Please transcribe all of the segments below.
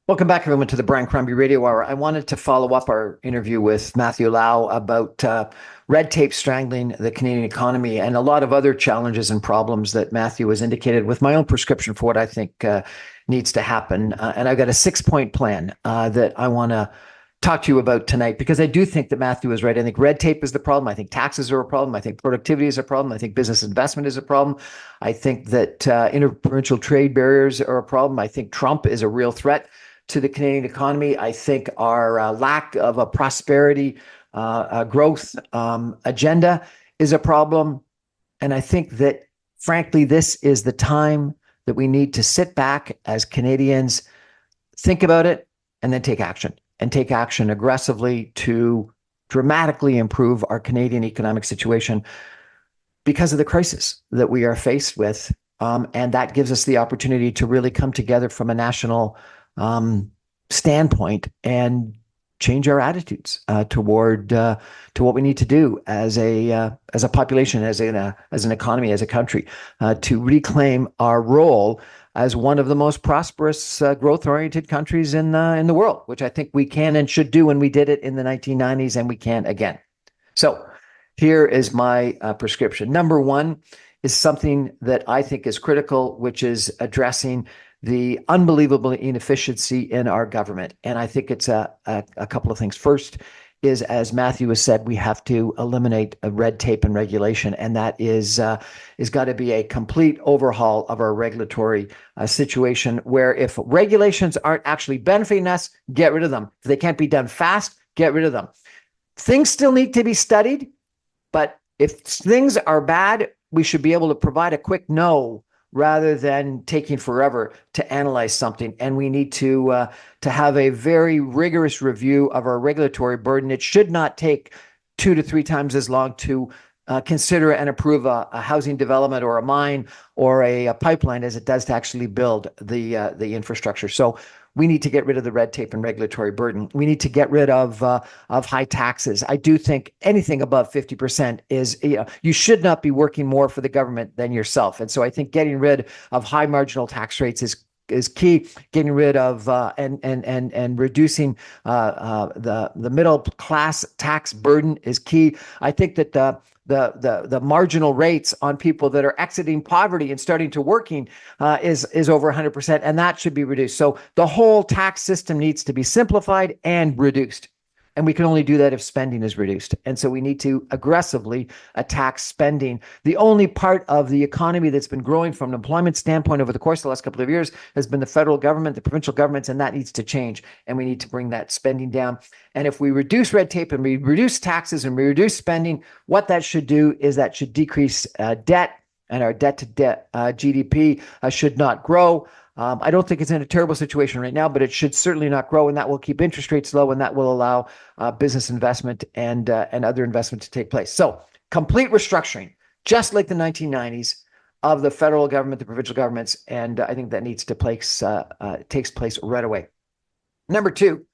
Welcome back, everyone, to the Brian Crombie Radio Hour. I wanted to follow up our interview with Matthew Lau about red tape strangling the Canadian economy and a lot of other challenges and problems that Matthew has indicated with my own prescription for what I think needs to happen. And I've got a 6-point plan that I want to talk to you about tonight, because I do think that Matthew is right. I think red tape is the problem. I think taxes are a problem. I think productivity is a problem. I think business investment is a problem. I think that interprovincial trade barriers are a problem. I think Trump is a real threat to the Canadian economy. I think our lack of a prosperity growth agenda is a problem. And I think that, frankly, this is the time that we need to sit back as Canadians, think about it, and then take action, and take action aggressively to dramatically improve our Canadian economic situation because of the crisis that we are faced with. And that gives us the opportunity to really come together from a national standpoint and change our attitudes toward to what we need to do as a population, as an economy, as a country, to reclaim our role as one of the most prosperous, growth-oriented countries in the world, which I think we can and should do, and we did it in the 1990s, and we can again. So here is my prescription. Number one is something that I think is critical, which is addressing the unbelievable inefficiency in our government. And I think it's a couple of things. First is, as Matthew has said, we have to eliminate red tape and regulation. And that is got to be a complete overhaul of our regulatory situation, where if regulations aren't actually benefiting us, get rid of them. If they can't be done fast, get rid of them. Things still need to be studied, but if things are bad, we should be able to provide a quick no, rather than taking forever to analyze something. And we need to have a very rigorous review of our regulatory burden. It should not take 2 to 3 times as long to consider and approve a housing development or a mine or a pipeline as it does to actually build the infrastructure. So we need to get rid of the red tape and regulatory burden. We need to get rid of high taxes. I do think anything above 50% is, you should not be working more for the government than yourself. And so I think getting rid of high marginal tax rates is key. Getting rid of and reducing the middle class tax burden is key. I think that the marginal rates on people that are exiting poverty and starting to working is over 100%, and that should be reduced. So the whole tax system needs to be simplified and reduced. And we can only do that if spending is reduced. And so we need to aggressively attack spending. The only part of the economy that's been growing from an employment standpoint over the course of the last couple of years has been the federal government, the provincial governments, and that needs to change. And we need to bring that spending down. And if we reduce red tape and we reduce taxes and we reduce spending, what that should do is that should decrease debt, and our debt to debt GDP should not grow. I don't think it's in a terrible situation right now, but it should certainly not grow, and that will keep interest rates low, and that will allow business investment and other investment to take place. So complete restructuring, just like the 1990s, of the federal government, the provincial governments, and I think that needs to takes place right away. Number two,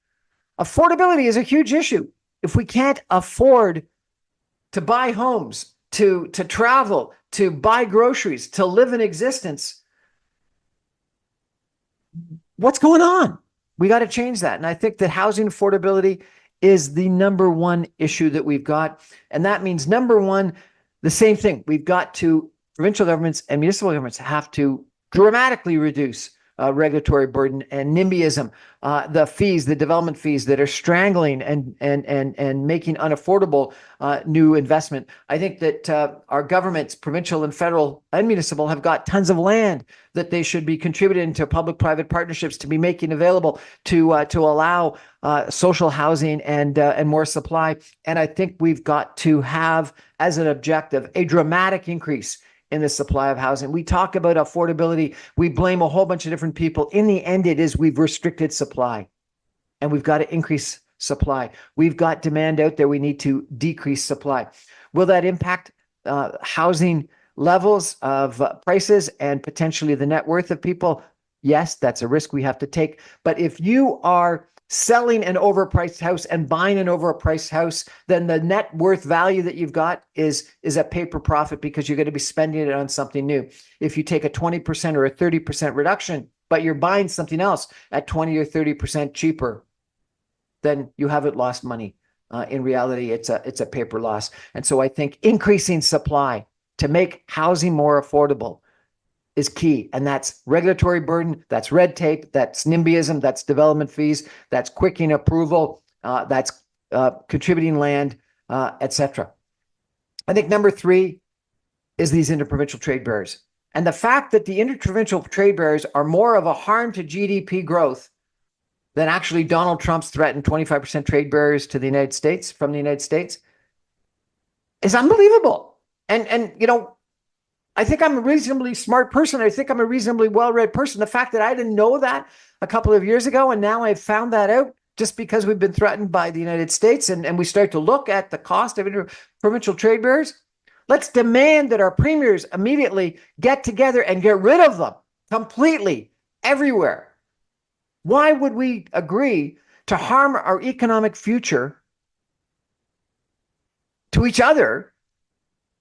affordability is a huge issue. If we can't afford to buy homes, to travel, to buy groceries, to live in existence, what's going on? We got to change that. And I think that housing affordability is the number one issue that we've got. And that means, number one, the same thing. We've got to, provincial governments and municipal governments have to dramatically reduce regulatory burden and NIMBYism, the fees, the development fees that are strangling and making unaffordable new investment. I think that our governments, provincial and federal and municipal, have got tons of land that they should be contributing to public-private partnerships to be making available to allow social housing and more supply. And I think we've got to have as an objective a dramatic increase in the supply of housing. We talk about affordability. We blame a whole bunch of different people. In the end, it is we've restricted supply, and we've got to increase supply. We've got demand out there. We need to decrease supply. Will that impact housing levels of prices and potentially the net worth of people? Yes, that's a risk we have to take. But if you are selling an overpriced house and buying an overpriced house, then the net worth value that you've got is a paper profit, because you're going to be spending it on something new. If you take a 20% or a 30% reduction but you're buying something else at 20 or 30% cheaper, then you haven't lost money. In reality, it's a paper loss. And so I think increasing supply to make housing more affordable is key. And that's regulatory burden, that's red tape, that's NIMBYism, that's development fees, that's quicking approval, that's contributing land, etc. I think number 3 is these interprovincial trade barriers. And the fact that the interprovincial trade barriers are more of a harm to GDP growth than actually Donald Trump's threatened 25% trade barriers to the United States, from the United States, is unbelievable. And you know, I think I'm a reasonably smart person. I think I'm a reasonably well-read person. The fact that I didn't know that a couple of years ago, and now I've found that out just because we've been threatened by the United States, and we start to look at the cost of interprovincial trade barriers. Let's demand that our premiers immediately get together and get rid of them completely everywhere. Why would we agree to harm our economic future to each other,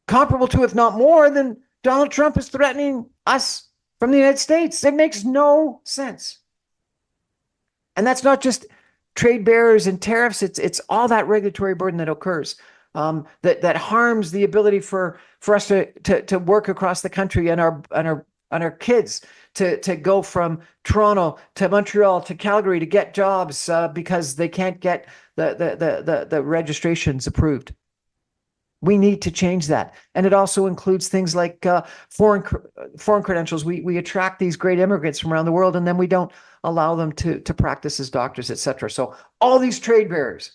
comparable to, if not more, than Donald Trump is threatening us from the United States? It makes no sense. And that's not just trade barriers and tariffs. It's all that regulatory burden that occurs. That harms the ability for us to work across the country, and our kids to go from Toronto to Montreal to Calgary to get jobs because they can't get the registrations approved. We need to change that. And it also includes things like foreign credentials. We attract these great immigrants from around the world, and then we don't allow them to practice as doctors, etc. So all these trade barriers,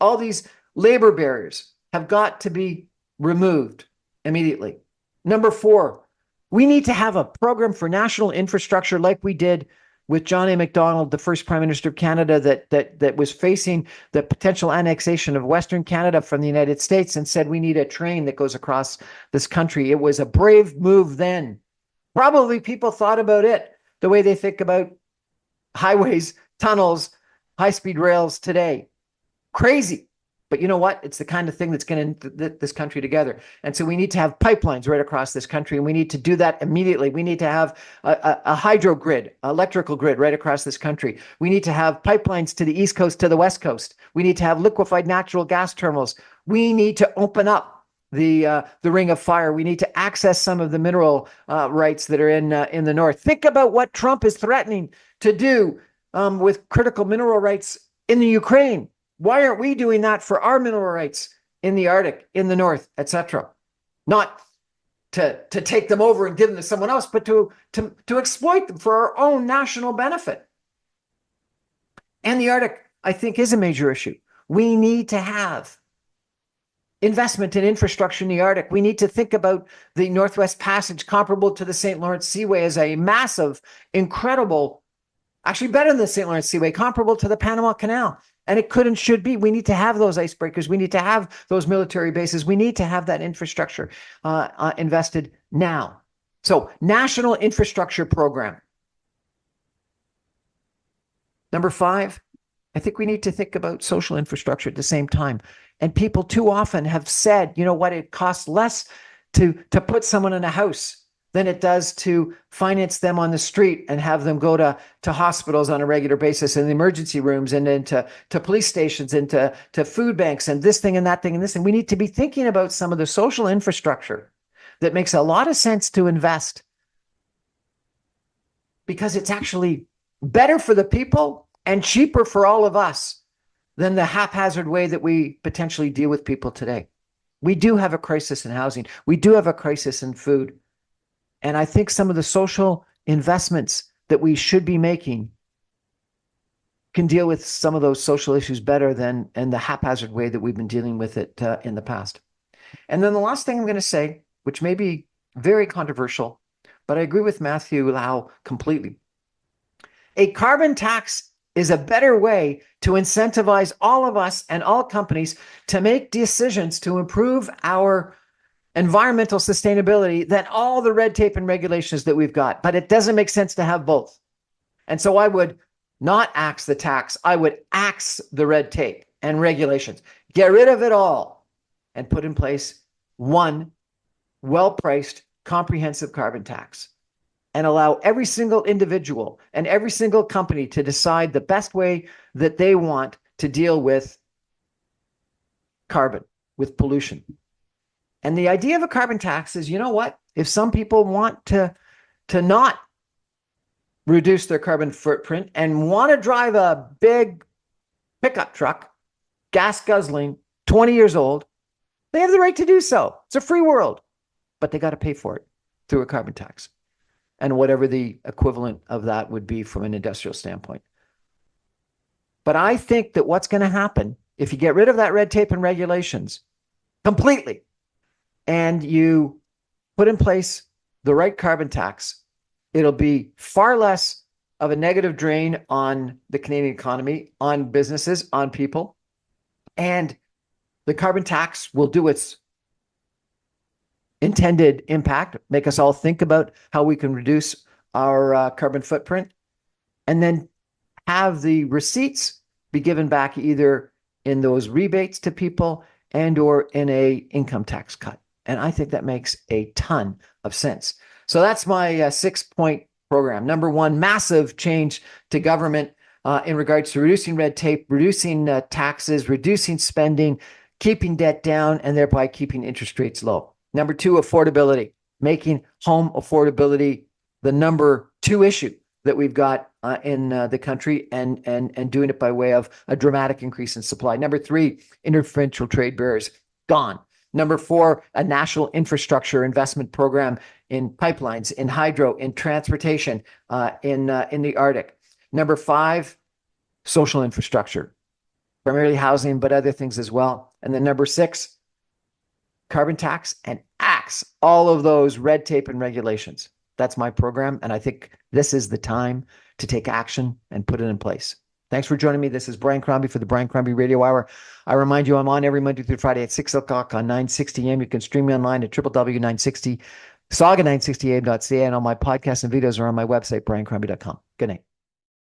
all these labor barriers have got to be removed immediately. Number 4, we need to have a program for national infrastructure like we did with John A. Macdonald, the first Prime Minister of Canada, that was facing the potential annexation of Western Canada from the United States, and said we need a train that goes across this country. It was a brave move then. Probably people thought about it the way they think about highways, tunnels, high-speed rails today. Crazy. But you know what? It's the kind of thing that's going to knit this country together. And so we need to have pipelines right across this country, and we need to do that immediately. We need to have a hydro grid, electrical grid right across this country. We need to have pipelines to the East Coast, to the West Coast. We need to have liquefied natural gas terminals. We need to open up the Ring of Fire. We need to access some of the mineral rights that are in the north. Think about what Trump is threatening to do with critical mineral rights in the Ukraine. Why aren't we doing that for our mineral rights in the Arctic, in the north, etc.? Not to take them over and give them to someone else, but to exploit them for our own national benefit. And the Arctic, I think, is a major issue. We need to have investment in infrastructure in the Arctic. We need to think about the Northwest Passage, comparable to the St. Lawrence Seaway, as a massive, incredible, actually better than the St. Lawrence Seaway, comparable to the Panama Canal. And it could and should be. We need to have those icebreakers. We need to have those military bases. We need to have that infrastructure invested now. So, national infrastructure program. Number 5, I think we need to think about social infrastructure at the same time. And people too often have said, you know what, it costs less to put someone in a house than it does to finance them on the street and have them go to hospitals on a regular basis, and the emergency rooms, and then to police stations, and to food banks, and this thing and that thing and this thing. We need to be thinking about some of the social infrastructure that makes a lot of sense to invest, because it's actually better for the people and cheaper for all of us than the haphazard way that we potentially deal with people today. We do have a crisis in housing. We do have a crisis in food. And I think some of the social investments that we should be making can deal with some of those social issues better than in the haphazard way that we've been dealing with it in the past. And then the last thing I'm going to say, which may be very controversial, but I agree with Matthew Lau completely. A carbon tax is a better way to incentivize all of us and all companies to make decisions to improve our environmental sustainability than all the red tape and regulations that we've got. But it doesn't make sense to have both. And so I would not axe the tax. I would axe the red tape and regulations. Get rid of it all and put in place one well-priced, comprehensive carbon tax. and allow every single individual and every single company to decide the best way that they want to deal with carbon, with pollution. And the idea of a carbon tax is, you know what? If some people want to not reduce their carbon footprint and want to drive a big pickup truck, gas guzzling, 20 years old, they have the right to do so. It's a free world, but they got to pay for it through a carbon tax and whatever the equivalent of that would be from an industrial standpoint. But I think that what's going to happen if you get rid of that red tape and regulations completely and you put in place the right carbon tax, it'll be far less of a negative drain on the Canadian economy, on businesses, on people. And the carbon tax will do its intended impact, make us all think about how we can reduce our carbon footprint, and then have the receipts be given back either in those rebates to people and or in a income tax cut. And I think that makes a ton of sense. So that's my 6-point program. Number one, massive change to government in regards to reducing red tape, reducing taxes, reducing spending, keeping debt down, and thereby keeping interest rates low. Number two, affordability, making home affordability the number 2 issue that we've got in the country and doing it by way of a dramatic increase in supply. Number 3, interprovincial trade barriers, gone. Number 4, a national infrastructure investment program in pipelines, in hydro, in transportation, in the Arctic. Number 5, social infrastructure, primarily housing, but other things as well. And then number 6, carbon tax and axe all of those red tape and regulations. That's my program. And I think this is the time to take action and put it in place. Thanks for joining me. This is Brian Crombie for the Brian Crombie Radio Hour. I remind you, I'm on every Monday through Friday at 6 o'clock on 960 AM. You can stream me online at www.960saga960am.ca, and all my podcasts and videos are on my website, briancrombie.com. Good night.